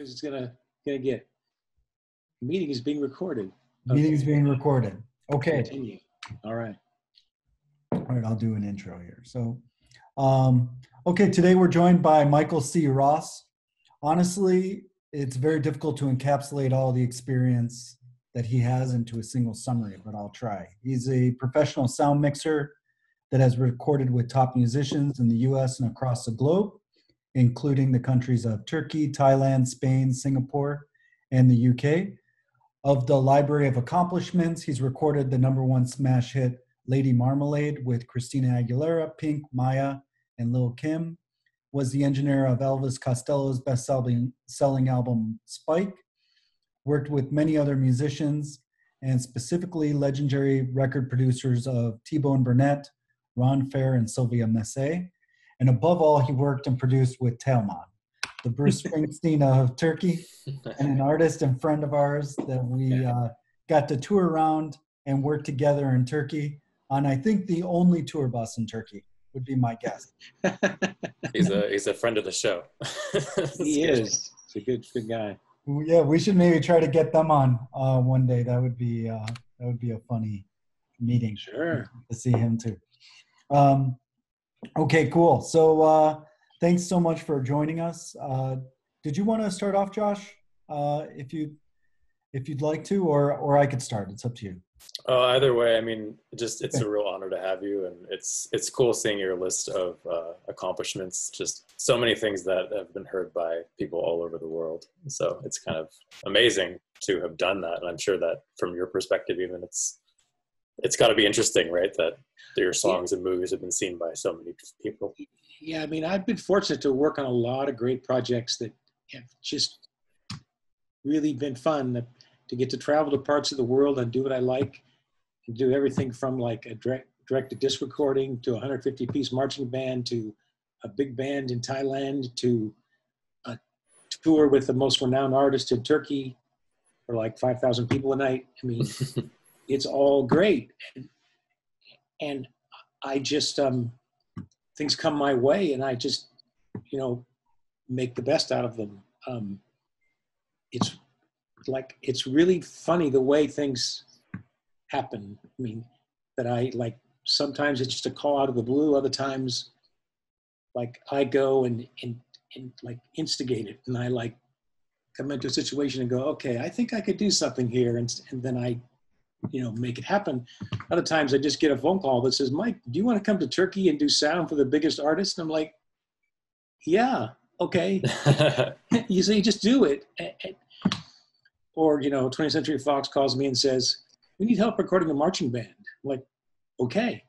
as it's gonna get. The meeting is being recorded. Meeting is being recorded. Okay. Continue. All right. All right, I'll do an intro here. So, okay, today we're joined by Michael C. Ross. Honestly, it's very difficult to encapsulate all the experience that he has into a single summary, but I'll try. He's a professional sound mixer that has recorded with top musicians in the US and across the globe, including the countries of Turkey, Thailand, Spain, Singapore, and the UK. Of the library of accomplishments, he's recorded the #1 smash hit Lady Marmalade with Christina Aguilera, Pink, Maya, and Lil' Kim, was the engineer of Elvis Costello's best-selling album Spike, worked with many other musicians, and specifically legendary record producers of T-Bone Burnett, Ron Fair, and Sylvia Messé. And above all, he worked and produced with Teoman, the Bruce Springsteen of Turkey, and an artist and friend of ours that we got to tour around and work together in Turkey on, I think, the only tour bus in Turkey, would be my guess. He's a friend of the show. He is. He's a good guy. Yeah, we should maybe try to get them on one day. That would be a funny meeting. Sure. To see him too. Okay, cool. So thanks so much for joining us. Did you want to start off, Josh? If you'd like to, or I could start. It's up to you. Either way, I mean, it's a real honor to have you, and it's cool seeing your list of accomplishments. Just so many things that have been heard by people all over the world. So it's kind of amazing to have done that, and I'm sure that from your perspective, even it's got to be interesting, right? That your songs and movies have been seen by so many people. Yeah, I mean, I've been fortunate to work on a lot of great projects that have just really been fun. To get to travel to parts of the world and do what I like, and do everything from like a direct-to-disc recording to a 150-piece marching band to a big band in Thailand to a tour with the most renowned artist in Turkey for like 5,000 people a night. I mean, it's all great. And I just, things come my way and I just, make the best out of them. It's really funny the way things happen. I mean, that I like, sometimes it's just a call out of the blue. Other times, like I go and like instigate it. And I like come into a situation and go, okay, I think I could do something here. And then I, make it happen. Other times I just get a phone call that says, Mike, do you want to come to Turkey and do sound for the biggest artist? And I'm like, yeah, okay. You say, just do it. Or, 20th Century Fox calls me and says, we need help recording a marching band. I'm like, okay.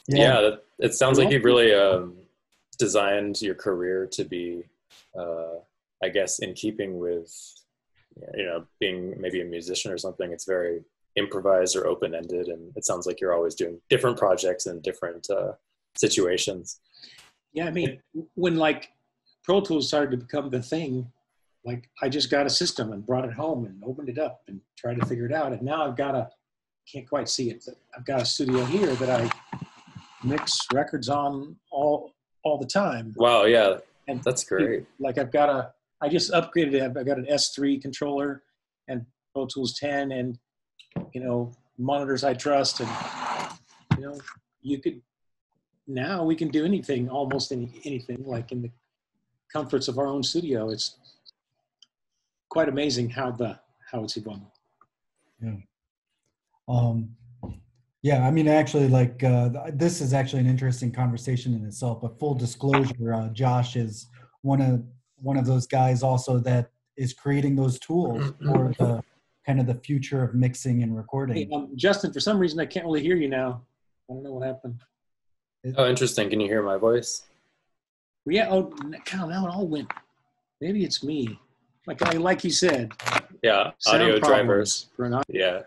Yeah, it sounds like you've really designed your career to be, I guess, in keeping with, being maybe a musician or something. It's very improvised or open-ended, and it sounds like you're always doing different projects in different situations. Yeah, I mean, when like Pro Tools started to become the thing, like I just got a system and brought it home and opened it up and tried to figure it out. And now can't quite see it, but I've got a studio here that I mix records on all the time. Wow, yeah, and that's great. Like I just upgraded it. I've got an S3 controller and Pro Tools 10 and, monitors I trust. And, now we can do anything, almost anything, like in the comforts of our own studio. It's quite amazing how it's evolved. Yeah. I mean, actually, like this is actually an interesting conversation in itself. But full disclosure, Josh is one of those guys also that is creating those tools for the kind of the future of mixing and recording. Hey, Justin, for some reason I can't really hear you now. I don't know what happened. Oh, interesting. Can you hear my voice? Yeah. Oh, God, now it all went. Maybe it's me. Like you said. Yeah. Audio drivers. Yeah.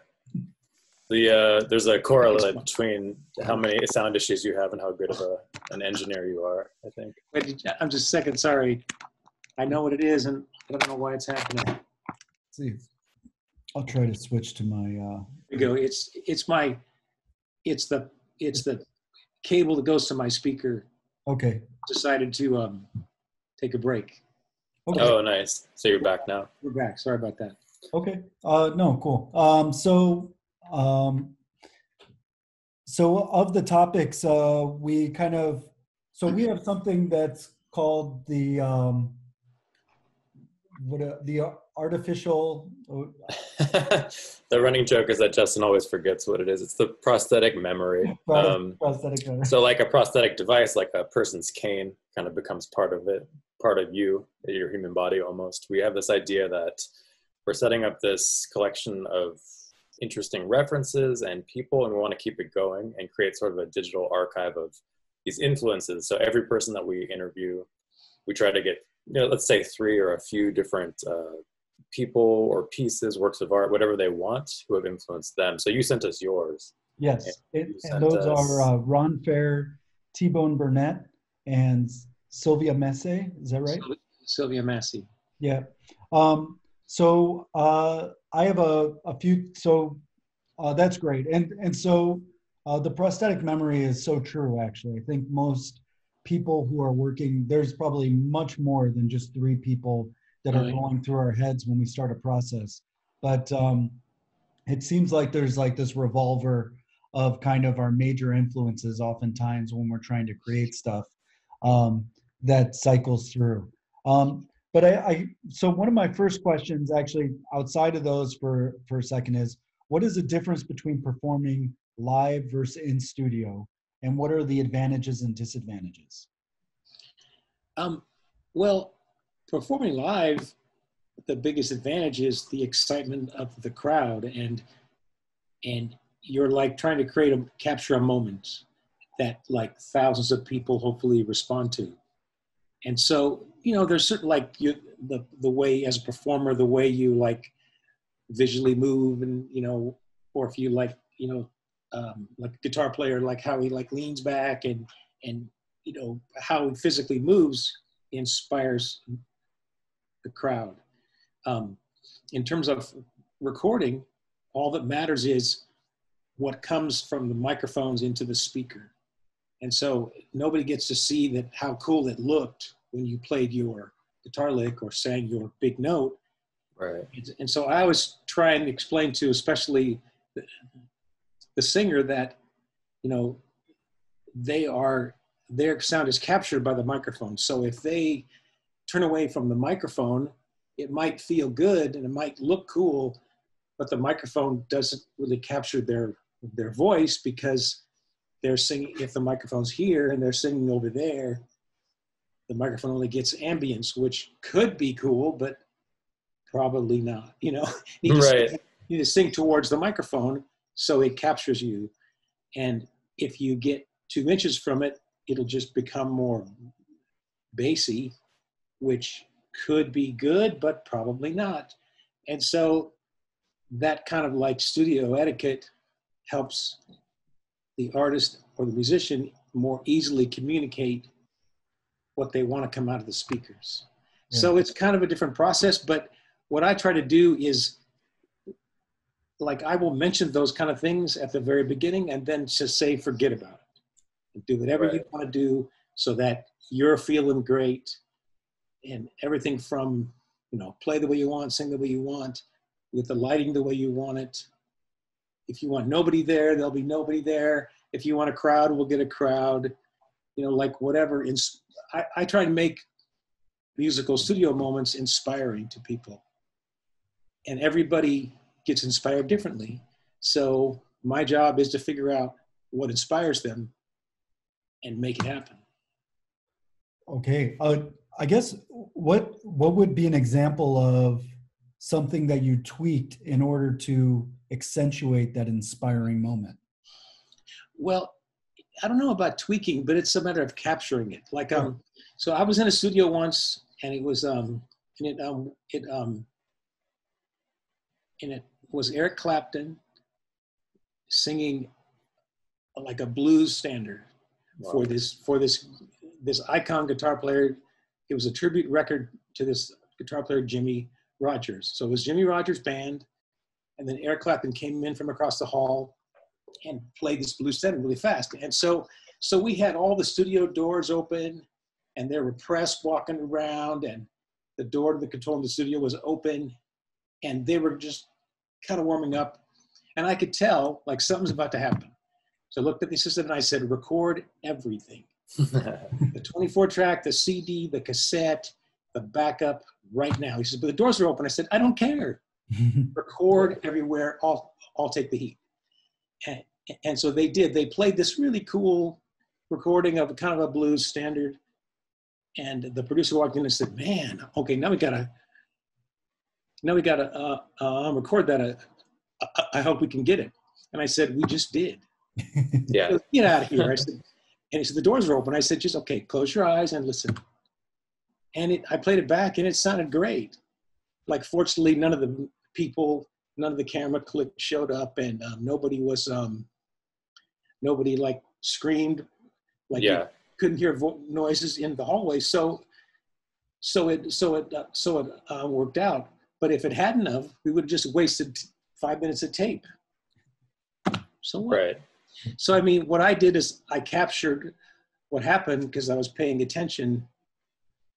There's a correlate between how many sound issues you have and how good of an engineer you are, I think. Wait, I'm just a second. Sorry. I know what it is, and I don't know why it's happening. Let's see. I'll try to switch to my. Here we go. It's the cable that goes to my speaker. Okay. Decided to take a break. Okay. Oh, nice. So you're back now. We're back. Sorry about that. Okay. No, cool. So of the topics, we kind of, so we have something that's called the artificial. The running joke is that Justin always forgets what it is. It's the prosthetic memory. Prosthetic memory. So like a prosthetic device, like a person's cane kind of becomes part of it, part of you, your human body almost. We have this idea that we're setting up this collection of interesting references and people, and we want to keep it going and create sort of a digital archive of these influences. So every person that we interview, we try to get, let's say 3 or a few different people or pieces, works of art, whatever they want, who have influenced them. So you sent us yours. Yes, and those are Ron Fair, T-Bone Burnett, and Sylvia Massey. Is that right? Sylvia Massey. Yeah. So I have a few. So that's great. And so the prosthetic memory is so true. Actually, I think most people who are working, there's probably much more than just 3 people that are going through our heads when we start a process. But it seems like there's like this revolver of kind of our major influences oftentimes when we're trying to create stuff that cycles through. But so one of my first questions actually outside of those for a second is, what is the difference between performing live versus in studio? And what are the advantages and disadvantages? Well, performing live, the biggest advantage is the excitement of the crowd, and you're like trying to capture a moment that like thousands of people hopefully respond to. And so, there's certain like the way as a performer, the way you like visually move, and or if you like like guitar player, like how he like leans back and how he physically moves inspires the crowd. In terms of recording, all that matters is what comes from the microphones into the speaker. And so nobody gets to see how cool it looked when you played your guitar lick or sang your big note. Right. And so I always try and explain to, especially the singer, that, their sound is captured by the microphone. So if they turn away from the microphone, it might feel good and it might look cool, but the microphone doesn't really capture their voice, because they're singing, if the microphone's here and they're singing over there, the microphone only gets ambience, which could be cool, but probably not. You need to sing towards the microphone so it captures you. And if you get 2 inches from it, it'll just become more bassy, which could be good, but probably not. And so that kind of like studio etiquette helps the artist or the musician more easily communicate what they want to come out of the speakers. Yeah. So it's kind of a different process, but what I try to do is, like, I will mention those kind of things at the very beginning and then just say, forget about it. And do whatever you want to do so that you're feeling great, and everything from, play the way you want, sing the way you want, with the lighting the way you want it. If you want nobody there, there'll be nobody there. If you want a crowd, we'll get a crowd, like whatever. I try to make musical studio moments inspiring to people, and everybody gets inspired differently. So my job is to figure out what inspires them and make it happen. Okay. I guess what would be an example of something that you tweaked in order to accentuate that inspiring moment? Well, I don't know about tweaking, but it's a matter of capturing it. Like, so I was in a studio once, and it was, and it was Eric Clapton singing like a blues standard for this icon guitar player. It was a tribute record to this guitar player, Jimmie Rodgers. So it was Jimmie Rodgers' band, and then Eric Clapton came in from across the hall and played this blues standard really fast. And so we had all the studio doors open, and there were press walking around, and the door to the control in the studio was open, and they were just kind of warming up. And I could tell like something's about to happen. So I looked at the assistant and I said, record everything. The 24 track, the CD, the cassette, the backup right now. He said, but the doors are open. I said, I don't care. Record everywhere. I'll take the heat. And so they did. They played this really cool recording of kind of a blues standard. And the producer walked in and said, man, okay, now we gotta record that. I hope we can get it. And I said, we just did. Yeah. Goes, get out of here. I said, and he said, the doors are open. I said, just, okay, close your eyes and listen. And I played it back and it sounded great. Like, fortunately, none of the camera click showed up, and nobody like screamed, like you couldn't hear noises in the hallway. So it worked out. But if it hadn't have, we would have just wasted 5 minutes of tape. So what? Right. So, I mean, what I did is I captured what happened because I was paying attention,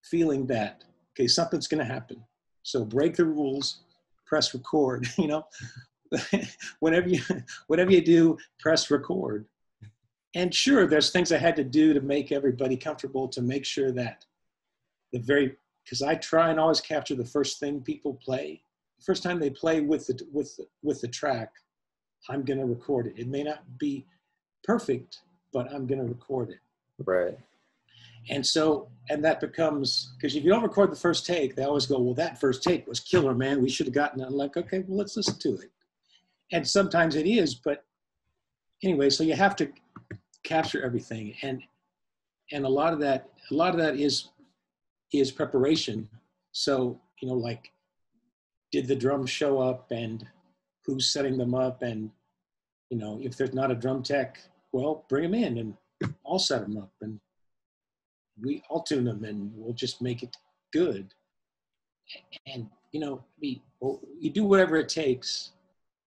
feeling that, okay, something's going to happen. So break the rules, press record, you know, whatever you do, press record. And sure, there's things I had to do to make everybody comfortable, to make sure that because I try and always capture the first thing people play. The first time they play with the track, I'm going to record it. It may not be perfect, but I'm going to record it. Right. And so, and that becomes, because if you don't record the first take, they always go, well, that first take was killer, man. We should have gotten it. I'm like, okay, well, let's listen to it. And sometimes it is, but anyway, so you have to capture everything. And a lot of that is preparation. So, you know, like, did the drums show up, and who's setting them up? And, you know, if there's not a drum tech, well, bring them in and I'll set them up, and I'll tune them, and we'll just make it good. And, you know, you do whatever it takes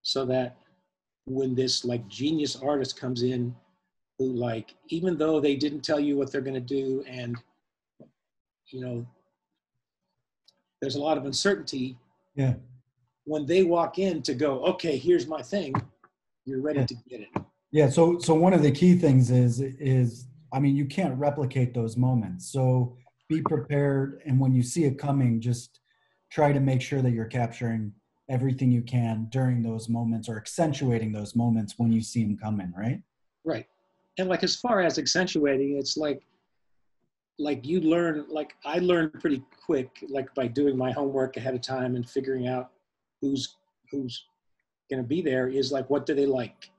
so that when this like genius artist comes in who, like, even though they didn't tell you what they're going to do, and, you know, there's a lot of uncertainty. Yeah. When they walk in to go, okay, here's my thing, you're ready to get it. Yeah. So one of the key things is, I mean, you can't replicate those moments. So be prepared. And when you see it coming, just try to make sure that you're capturing everything you can during those moments, or accentuating those moments when you see them coming, right? Right. And like, as far as accentuating, it's like you learn, like I learned pretty quick, like by doing my homework ahead of time and figuring out who's going to be there, is like, what do they like?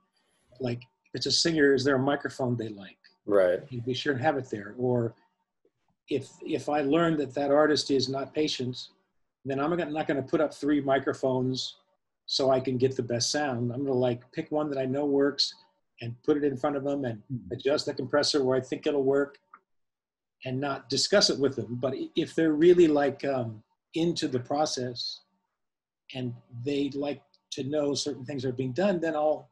Like, if it's a singer, is there a microphone they like? Right. You be sure to have it there. Or if I learn that artist is not patient, then I'm not going to put up 3 microphones so I can get the best sound. I'm going to like pick one that I know works and put it in front of them and adjust the compressor where I think it'll work, and not discuss it with them. But if they're really like into the process and they like to know certain things are being done, then I'll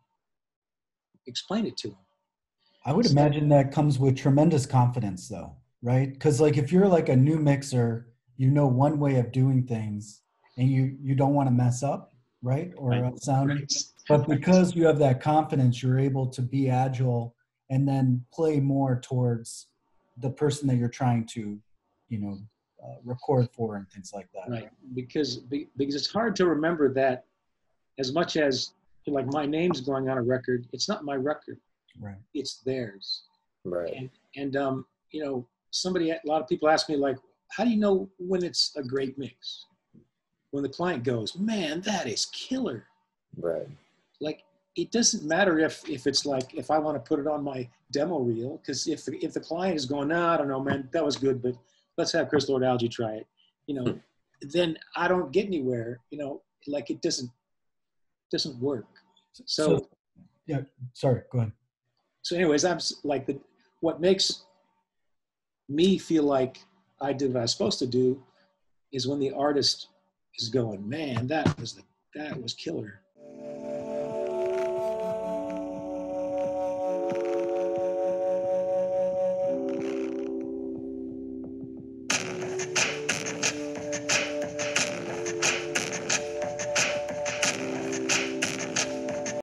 explain it to them. I would imagine that comes with tremendous confidence though, right? Because like, if you're like a new mixer, you know one way of doing things and you don't want to mess up, right? Or sound. Right. But because you have that confidence, you're able to be agile and then play more towards the person that you're trying to, you know, record for and things like that. Right. Because it's hard to remember that, as much as like my name's going on a record, it's not my record. Right. It's theirs. Right. And you know, a lot of people ask me, like, how do you know when it's a great mix? When the client goes, man, that is killer. Right. Like, it doesn't matter if it's like, if I want to put it on my demo reel, because if the client is going, no, I don't know, man, that was good, but let's have Chris Lord-Alge try it, you know, then I don't get anywhere, you know, like it doesn't work. So yeah, sorry, go ahead. So anyways, I'm like, what makes me feel like I did what I was supposed to do is when the artist is going, man, that was killer.